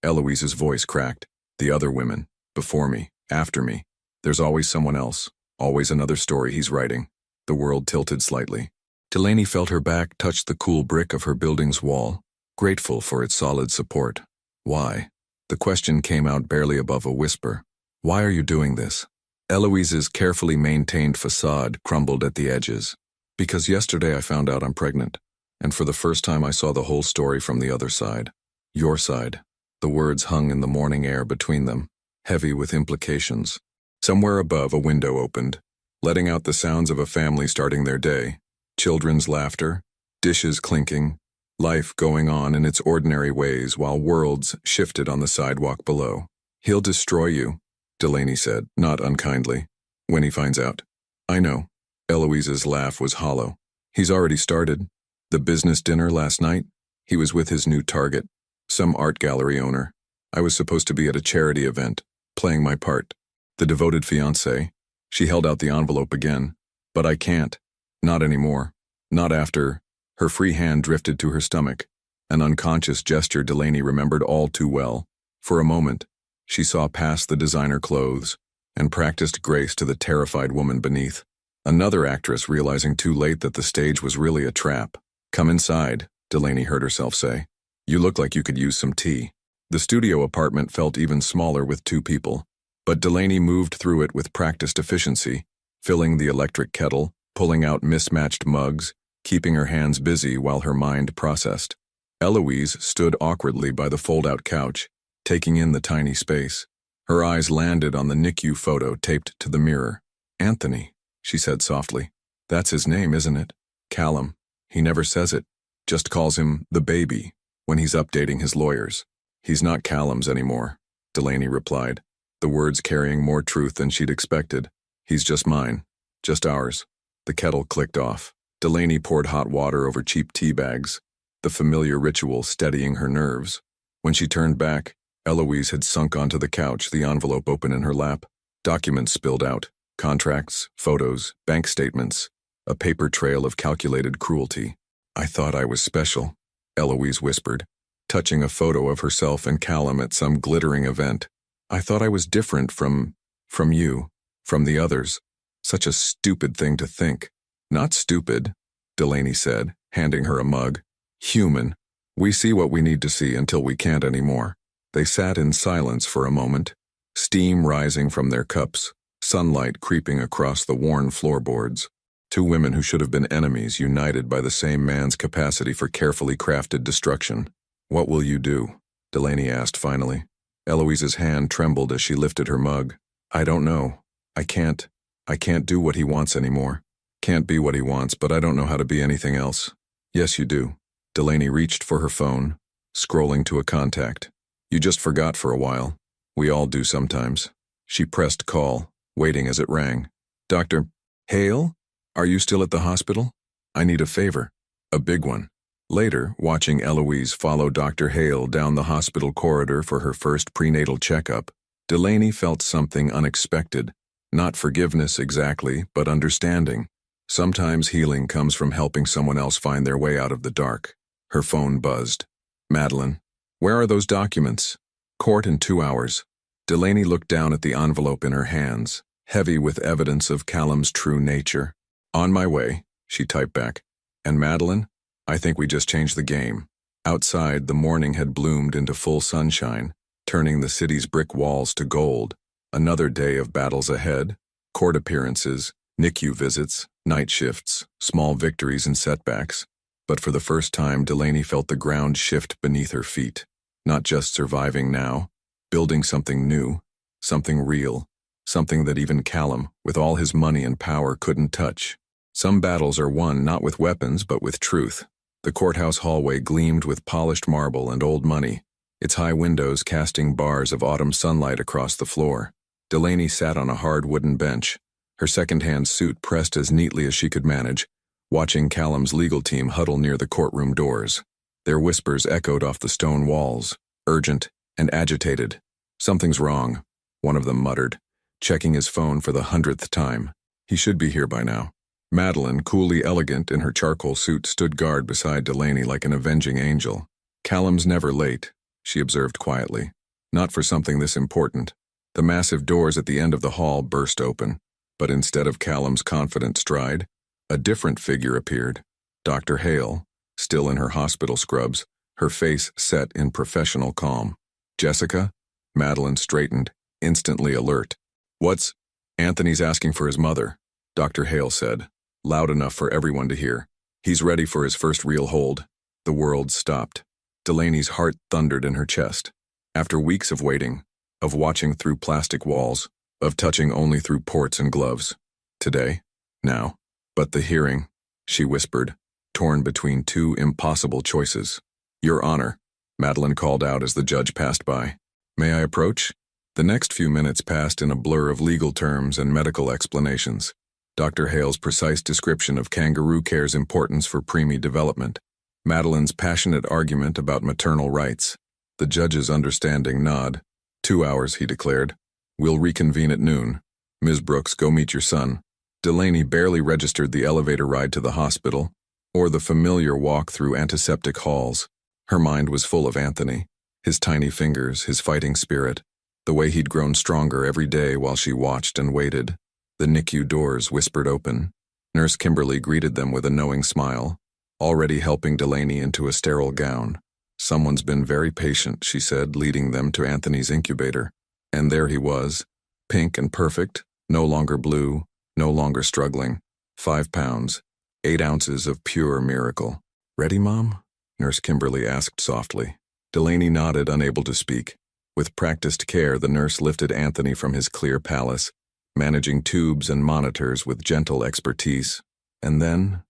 Eloise's voice cracked. "The other women. Before me. After me. There's always someone else. Always another story he's writing." The world tilted slightly. Delaney felt her back touch the cool brick of her building's wall, grateful for its solid support. "Why?" The question came out barely above a whisper. "Why are you doing this?" Eloise's carefully maintained facade crumbled at the edges. "Because yesterday I found out I'm pregnant, and for the first time I saw the whole story from the other side. Your side." The words hung in the morning air between them, heavy with implications. Somewhere above, a window opened, letting out the sounds of a family starting their day. Children's laughter, dishes clinking, life going on in its ordinary ways while worlds shifted on the sidewalk below. "He'll destroy you," Delaney said, not unkindly, "when he finds out." "I know." Eloise's laugh was hollow. "He's already started. The business dinner last night, he was with his new target, some art gallery owner. I was supposed to be at a charity event, playing my part. The devoted fiancé." She held out the envelope again. "But I can't. Not anymore. Not after." Her free hand drifted to her stomach, an unconscious gesture Delaney remembered all too well. For a moment, she saw past the designer clothes and practiced grace to the terrified woman beneath. Another actress realizing too late that the stage was really a trap. "Come inside," Delaney heard herself say. "You look like you could use some tea." The studio apartment felt even smaller with two people, but Delaney moved through it with practiced efficiency, filling the electric kettle, pulling out mismatched mugs, keeping her hands busy while her mind processed. Eloise stood awkwardly by the fold-out couch, taking in the tiny space. Her eyes landed on the NICU photo taped to the mirror. "Anthony," she said softly. "That's his name, isn't it?" "Callum. He never says it. Just calls him the baby when he's updating his lawyers." "He's not Callum's anymore," Delaney replied, the words carrying more truth than she'd expected. "He's just mine. Just ours." The kettle clicked off. Delaney poured hot water over cheap tea bags, the familiar ritual steadying her nerves. When she turned back, Eloise had sunk onto the couch, the envelope open in her lap. Documents spilled out, contracts, photos, bank statements, a paper trail of calculated cruelty. "I thought I was special," Eloise whispered, touching a photo of herself and Callum at some glittering event. "I thought I was different from you, from the others." Such a stupid thing to think. "Not stupid," Delaney said, handing her a mug. "Human. We see what we need to see until we can't anymore." They sat in silence for a moment, steam rising from their cups, sunlight creeping across the worn floorboards. Two women who should have been enemies united by the same man's capacity for carefully crafted destruction. "What will you do?" Delaney asked finally. Eloise's hand trembled as she lifted her mug. "I don't know. I can't do what he wants anymore. Can't be what he wants, but I don't know how to be anything else." "Yes, you do." Delaney reached for her phone, scrolling to a contact. You just forgot for a while. We all do sometimes. She pressed call, waiting as it rang. Dr. Hale? Are you still at the hospital? I need a favor. A big one. Later, watching Eloise follow Dr. Hale down the hospital corridor for her first prenatal checkup, Delaney felt something unexpected. Not forgiveness exactly, but understanding. Sometimes healing comes from helping someone else find their way out of the dark. Her phone buzzed. Madeline. Where are those documents? Court in 2 hours. Delaney looked down at the envelope in her hands, heavy with evidence of Callum's true nature. On my way, she typed back. And Madeline? I think we just changed the game. Outside, the morning had bloomed into full sunshine, turning the city's brick walls to gold. Another day of battles ahead, court appearances, NICU visits, night shifts, small victories and setbacks. But for the first time, Delaney felt the ground shift beneath her feet. Not just surviving now, building something new, something real, something that even Callum, with all his money and power, couldn't touch. Some battles are won not with weapons but with truth. The courthouse hallway gleamed with polished marble and old money, its high windows casting bars of autumn sunlight across the floor. Delaney sat on a hard wooden bench, her second-hand suit pressed as neatly as she could manage, watching Callum's legal team huddle near the courtroom doors. Their whispers echoed off the stone walls, urgent and agitated. Something's wrong, one of them muttered, checking his phone for the 100th time. He should be here by now. Madeline, coolly elegant in her charcoal suit, stood guard beside Delaney like an avenging angel. Callum's never late, she observed quietly. Not for something this important. The massive doors at the end of the hall burst open, but instead of Callum's confident stride, a different figure appeared. Dr. Hale, still in her hospital scrubs, her face set in professional calm. Jessica? Madeline straightened, instantly alert. What's? Anthony's asking for his mother, Dr. Hale said, loud enough for everyone to hear. He's ready for his first real hold. The world stopped. Delaney's heart thundered in her chest. After weeks of waiting, of watching through plastic walls, of touching only through ports and gloves. Today? Now. But the hearing, she whispered, torn between two impossible choices. Your Honor, Madeline called out as the judge passed by. May I approach? The next few minutes passed in a blur of legal terms and medical explanations. Dr. Hale's precise description of kangaroo care's importance for preemie development. Madeline's passionate argument about maternal rights. The judge's understanding nod. 2 hours, he declared. We'll reconvene at noon. Ms. Brooks, go meet your son. Delaney barely registered the elevator ride to the hospital, or the familiar walk through antiseptic halls. Her mind was full of Anthony, his tiny fingers, his fighting spirit, the way he'd grown stronger every day while she watched and waited. The NICU doors whispered open. Nurse Kimberly greeted them with a knowing smile, already helping Delaney into a sterile gown. Someone's been very patient, she said, leading them to Anthony's incubator. And there he was, pink and perfect, no longer blue, no longer struggling. 5 pounds, 8 ounces of pure miracle. Ready, Mom? Nurse Kimberly asked softly. Delaney nodded, unable to speak. With practiced care, the nurse lifted Anthony from his clear palace, managing tubes and monitors with gentle expertise. And then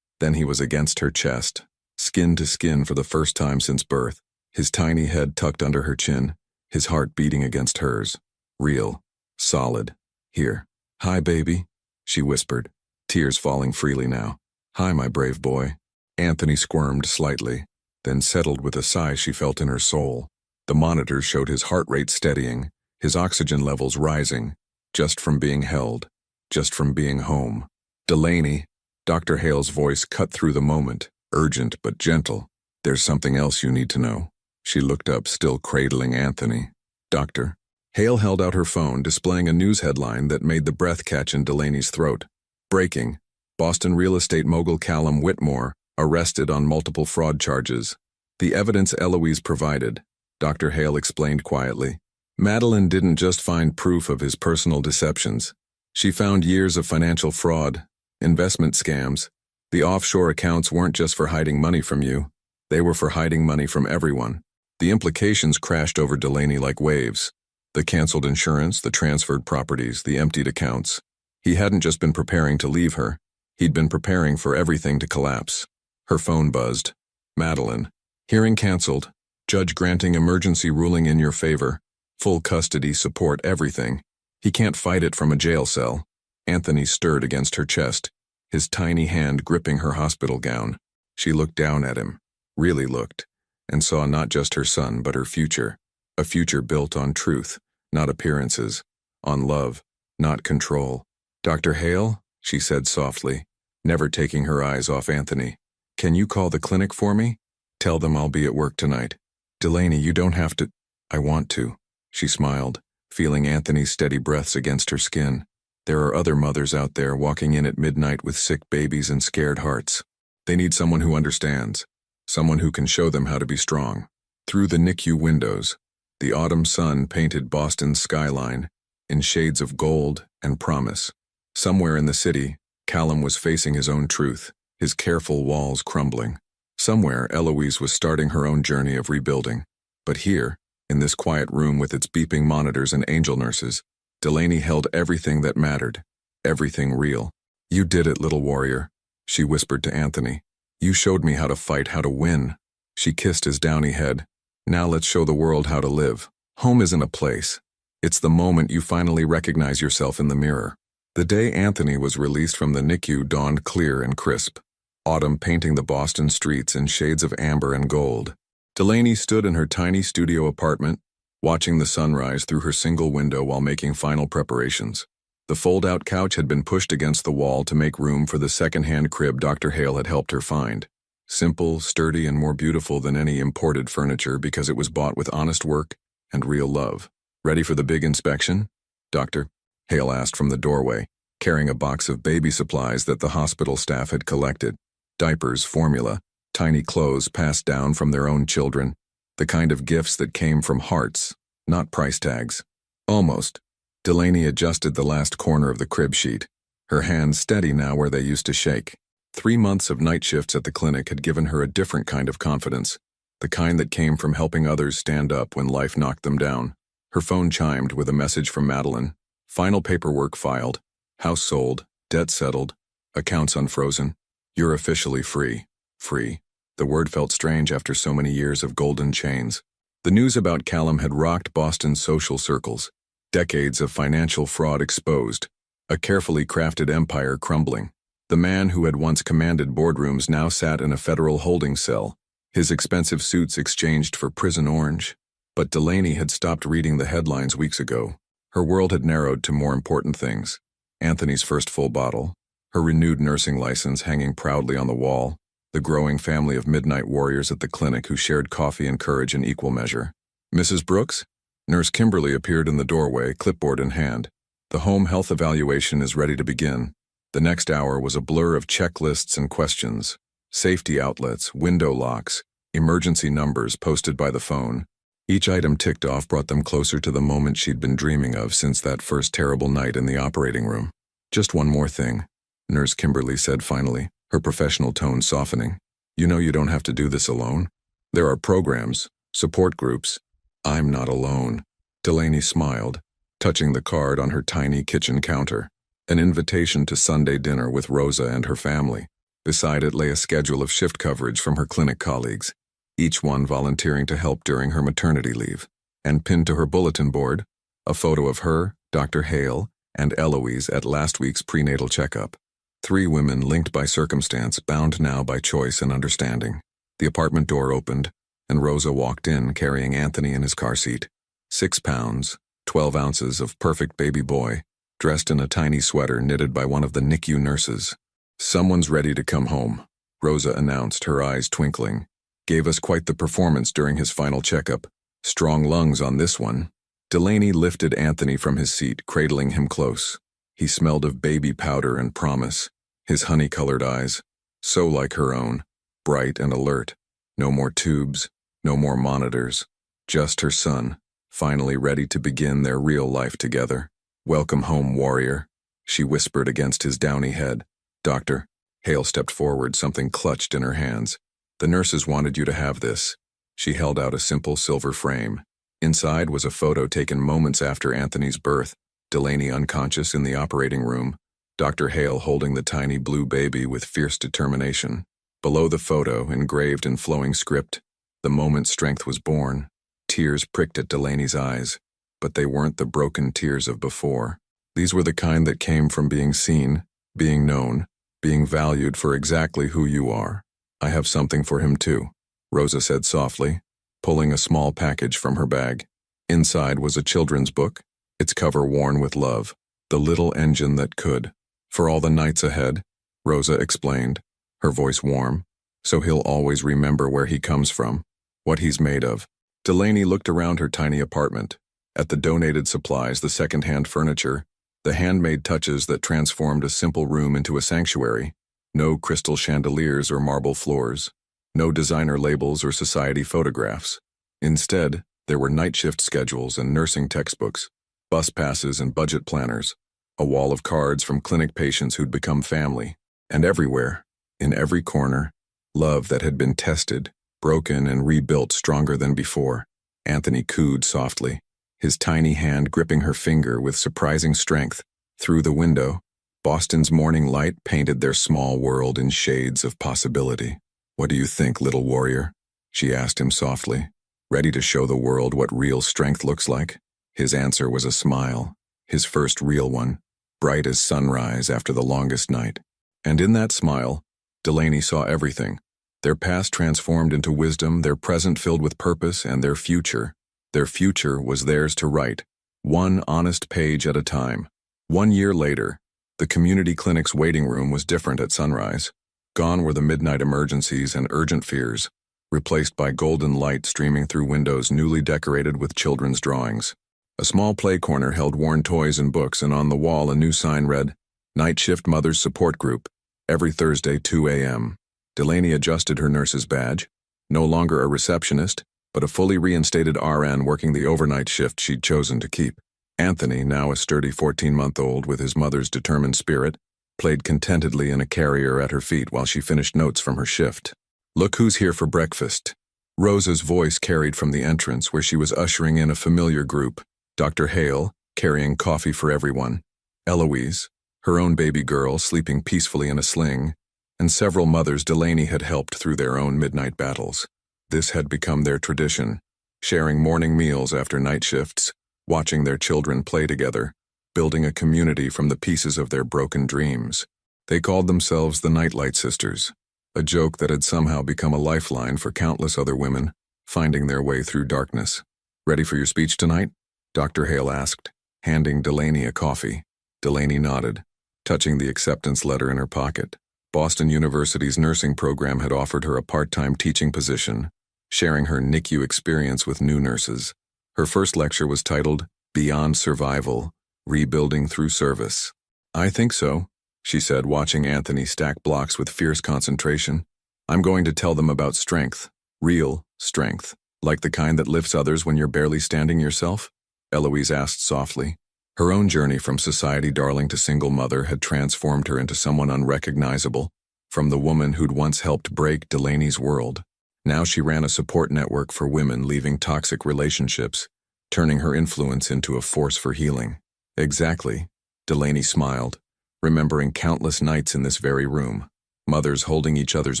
he was against her chest, skin to skin for the first time since birth, his tiny head tucked under her chin, his heart beating against hers. Real. Solid. Here. Hi, baby, she whispered, tears falling freely now. Hi, my brave boy. Anthony squirmed slightly, then settled with a sigh she felt in her soul. The monitors showed his heart rate steadying, his oxygen levels rising, just from being held, just from being home. Delaney, Dr. Hale's voice cut through the moment, urgent but gentle. There's something else you need to know. She looked up, still cradling Anthony. Doctor. Hale held out her phone, displaying a news headline that made the breath catch in Delaney's throat. Breaking. Boston real estate mogul Callum Whitmore, arrested on multiple fraud charges. The evidence Eloise provided, Dr. Hale explained quietly. Madeline didn't just find proof of his personal deceptions. She found years of financial fraud, investment scams. The offshore accounts weren't just for hiding money from you. They were for hiding money from everyone. The implications crashed over Delaney like waves. The canceled insurance, the transferred properties, the emptied accounts. He hadn't just been preparing to leave her. He'd been preparing for everything to collapse. Her phone buzzed. Madeline. Hearing canceled. Judge granting emergency ruling in your favor. Full custody, support, everything. He can't fight it from a jail cell. Anthony stirred against her chest, his tiny hand gripping her hospital gown. She looked down at him, really looked, and saw not just her son but her future. A future built on truth, not appearances, on love, not control. "Dr. Hale," she said softly, never taking her eyes off Anthony. "Can you call the clinic for me? Tell them I'll be at work tonight." "Delaney, you don't have to." "I want to," she smiled, feeling Anthony's steady breaths against her skin. There are other mothers out there walking in at midnight with sick babies and scared hearts. They need someone who understands, someone who can show them how to be strong. Through the NICU windows, the autumn sun painted Boston's skyline in shades of gold and promise. Somewhere in the city, Callum was facing his own truth, his careful walls crumbling. Somewhere, Eloise was starting her own journey of rebuilding. But here, in this quiet room with its beeping monitors and angel nurses, Delaney held everything that mattered, everything real. "You did it, little warrior," she whispered to Anthony. "You showed me how to fight, how to win." She kissed his downy head. "Now let's show the world how to live. Home isn't a place. It's the moment you finally recognize yourself in the mirror." The day Anthony was released from the NICU dawned clear and crisp, autumn painting the Boston streets in shades of amber and gold. Delaney stood in her tiny studio apartment, watching the sunrise through her single window while making final preparations. The fold-out couch had been pushed against the wall to make room for the second-hand crib Dr. Hale had helped her find. Simple, sturdy, and more beautiful than any imported furniture because it was bought with honest work and real love. "Ready for the big inspection, Doctor?" Hale asked from the doorway, carrying a box of baby supplies that the hospital staff had collected. Diapers, formula, tiny clothes passed down from their own children, the kind of gifts that came from hearts, not price tags. Almost. Delaney adjusted the last corner of the crib sheet, her hands steady now where they used to shake. 3 months of night shifts at the clinic had given her a different kind of confidence, the kind that came from helping others stand up when life knocked them down. Her phone chimed with a message from Madeline. Final paperwork filed, house sold, debt settled, accounts unfrozen. "You're officially free." Free. The word felt strange after so many years of golden chains. The news about Callum had rocked Boston's social circles. Decades of financial fraud exposed, a carefully crafted empire crumbling. The man who had once commanded boardrooms now sat in a federal holding cell, his expensive suits exchanged for prison orange. But Delaney had stopped reading the headlines weeks ago. Her world had narrowed to more important things. Anthony's first full bottle, her renewed nursing license hanging proudly on the wall, the growing family of midnight warriors at the clinic who shared coffee and courage in equal measure. "Mrs. Brooks?" Nurse Kimberly appeared in the doorway, clipboard in hand. "The home health evaluation is ready to begin." The next hour was a blur of checklists and questions, safety outlets, window locks, emergency numbers posted by the phone. Each item ticked off brought them closer to the moment she'd been dreaming of since that first terrible night in the operating room. "Just one more thing," Nurse Kimberly said finally, her professional tone softening. "You know you don't have to do this alone. There are programs, support groups. I'm not alone." Delaney smiled, touching the card on her tiny kitchen counter. An invitation to Sunday dinner with Rosa and her family. Beside it lay a schedule of shift coverage from her clinic colleagues, each one volunteering to help during her maternity leave. And pinned to her bulletin board, a photo of her, Dr. Hale, and Eloise at last week's prenatal checkup. 3 women linked by circumstance, bound now by choice and understanding. The apartment door opened, and Rosa walked in carrying Anthony in his car seat. 6 pounds, 12 ounces of perfect baby boy, dressed in a tiny sweater knitted by one of the NICU nurses. "Someone's ready to come home," Rosa announced, her eyes twinkling. "Gave us quite the performance during his final checkup. Strong lungs on this one." Delaney lifted Anthony from his seat, cradling him close. He smelled of baby powder and promise, his honey-colored eyes, so like her own, bright and alert. No more tubes, no more monitors, just her son, finally ready to begin their real life together. "Welcome home, warrior," she whispered against his downy head. "Doctor." Hale stepped forward, something clutched in her hands. "The nurses wanted you to have this." She held out a simple silver frame. Inside was a photo taken moments after Anthony's birth, Delaney unconscious in the operating room, Dr. Hale holding the tiny blue baby with fierce determination. Below the photo, engraved in flowing script, The moment strength was born, tears pricked at Delaney's eyes, but they weren't the broken tears of before. These were the kind that came from being seen, being known, being valued for exactly who you are. I have something for him too, Rosa said softly, pulling a small package from her bag. Inside was a children's book, its cover worn with love, The Little Engine That Could. For all the nights ahead, Rosa explained, her voice warm, so he'll always remember where he comes from, what he's made of. Delaney looked around her tiny apartment, at the donated supplies, the second-hand furniture, the handmade touches that transformed a simple room into a sanctuary. No crystal chandeliers or marble floors, no designer labels or society photographs. Instead, there were night shift schedules and nursing textbooks, bus passes and budget planners, a wall of cards from clinic patients who'd become family, and everywhere, in every corner, love that had been tested, broken and rebuilt stronger than before. Anthony cooed softly, his tiny hand gripping her finger with surprising strength. Through the window, Boston's morning light painted their small world in shades of possibility. "What do you think, little warrior?" she asked him softly, ready to show the world what real strength looks like. His answer was a smile, his first real one, bright as sunrise after the longest night. And in that smile, Delaney saw everything. Their past transformed into wisdom, their present filled with purpose, and their future. Their future was theirs to write, one honest page at a time. 1 year later, the community clinic's waiting room was different at sunrise. Gone were the midnight emergencies and urgent fears, replaced by golden light streaming through windows newly decorated with children's drawings. A small play corner held worn toys and books, and on the wall a new sign read, "Night Shift Mothers Support Group, every Thursday 2 a.m. Delaney adjusted her nurse's badge, no longer a receptionist, but a fully reinstated RN working the overnight shift she'd chosen to keep. Anthony, now a sturdy 14-month-old with his mother's determined spirit, played contentedly in a carrier at her feet while she finished notes from her shift. "Look who's here for breakfast." Rosa's voice carried from the entrance where she was ushering in a familiar group, Dr. Hale, carrying coffee for everyone, Eloise, her own baby girl sleeping peacefully in a sling, and several mothers Delaney had helped through their own midnight battles. This had become their tradition, sharing morning meals after night shifts, watching their children play together, building a community from the pieces of their broken dreams. They called themselves the Nightlight Sisters, a joke that had somehow become a lifeline for countless other women, finding their way through darkness. "Ready for your speech tonight?" Dr. Hale asked, handing Delaney a coffee. Delaney nodded, touching the acceptance letter in her pocket. Boston University's nursing program had offered her a part-time teaching position, sharing her NICU experience with new nurses. Her first lecture was titled, "Beyond Survival, Rebuilding Through Service." "I think so," she said, watching Anthony stack blocks with fierce concentration. "I'm going to tell them about strength, real strength, like the kind that lifts others when you're barely standing yourself," Eloise asked softly. Her own journey from society darling to single mother had transformed her into someone unrecognizable, from the woman who'd once helped break Delaney's world. Now she ran a support network for women leaving toxic relationships, turning her influence into a force for healing. "Exactly," Delaney smiled, remembering countless nights in this very room. Mothers holding each other's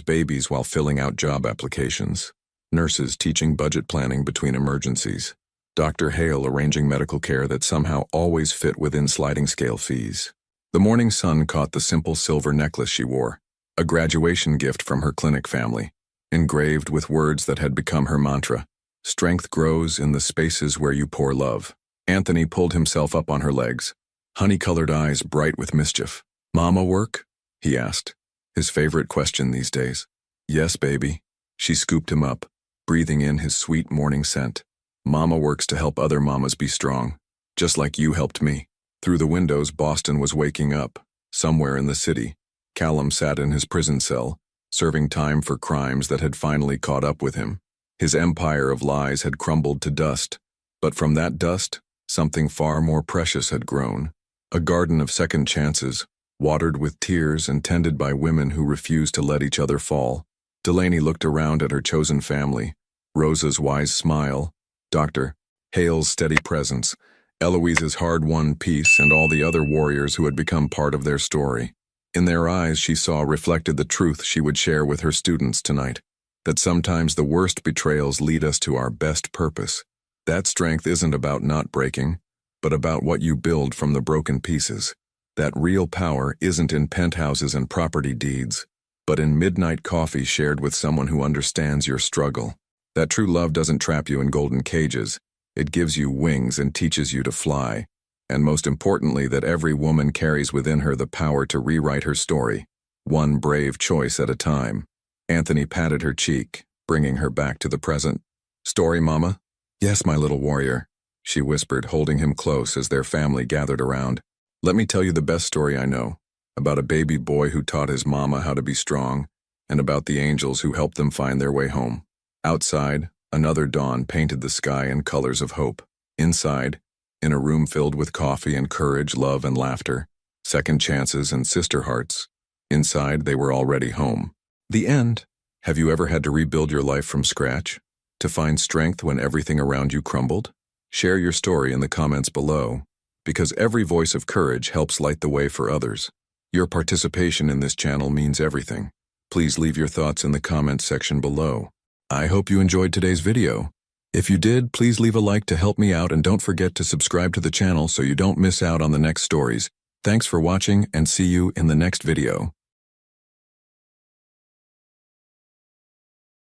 babies while filling out job applications. Nurses teaching budget planning between emergencies. Dr. Hale arranging medical care that somehow always fit within sliding scale fees. The morning sun caught the simple silver necklace she wore, a graduation gift from her clinic family, engraved with words that had become her mantra. "Strength grows in the spaces where you pour love." Anthony pulled himself up on her legs, honey-colored eyes bright with mischief. "Mama work?" he asked, his favorite question these days. "Yes, baby." She scooped him up, breathing in his sweet morning scent. "Mama works to help other mamas be strong, just like you helped me." Through the windows, Boston was waking up. Somewhere in the city, Callum sat in his prison cell, serving time for crimes that had finally caught up with him. His empire of lies had crumbled to dust, but from that dust, something far more precious had grown. A garden of second chances, watered with tears and tended by women who refused to let each other fall. Delaney looked around at her chosen family, Rosa's wise smile, Dr. Hale's steady presence, Eloise's hard-won peace, and all the other warriors who had become part of their story. In their eyes, she saw reflected the truth she would share with her students tonight. that sometimes the worst betrayals lead us to our best purpose. That strength isn't about not breaking, but about what you build from the broken pieces. That real power isn't in penthouses and property deeds, but in midnight coffee shared with someone who understands your struggle. That true love doesn't trap you in golden cages. It gives you wings and teaches you to fly. And most importantly, that every woman carries within her the power to rewrite her story, one brave choice at a time. Anthony patted her cheek, bringing her back to the present. Story, Mama? Yes, my little warrior, she whispered, holding him close as their family gathered around. Let me tell you the best story I know, about a baby boy who taught his mama how to be strong, and about the angels who helped them find their way home. Outside, another dawn painted the sky in colors of hope. Inside, in a room filled with coffee and courage, love and laughter, second chances and sister hearts, inside they were already home. The end. Have you ever had to rebuild your life from scratch? To find strength when everything around you crumbled? Share your story in the comments below, because every voice of courage helps light the way for others. Your participation in this channel means everything. Please leave your thoughts in the comments section below. I hope you enjoyed today's video. If you did, please leave a like to help me out and don't forget to subscribe to the channel so you don't miss out on the next stories. Thanks for watching and see you in the next video.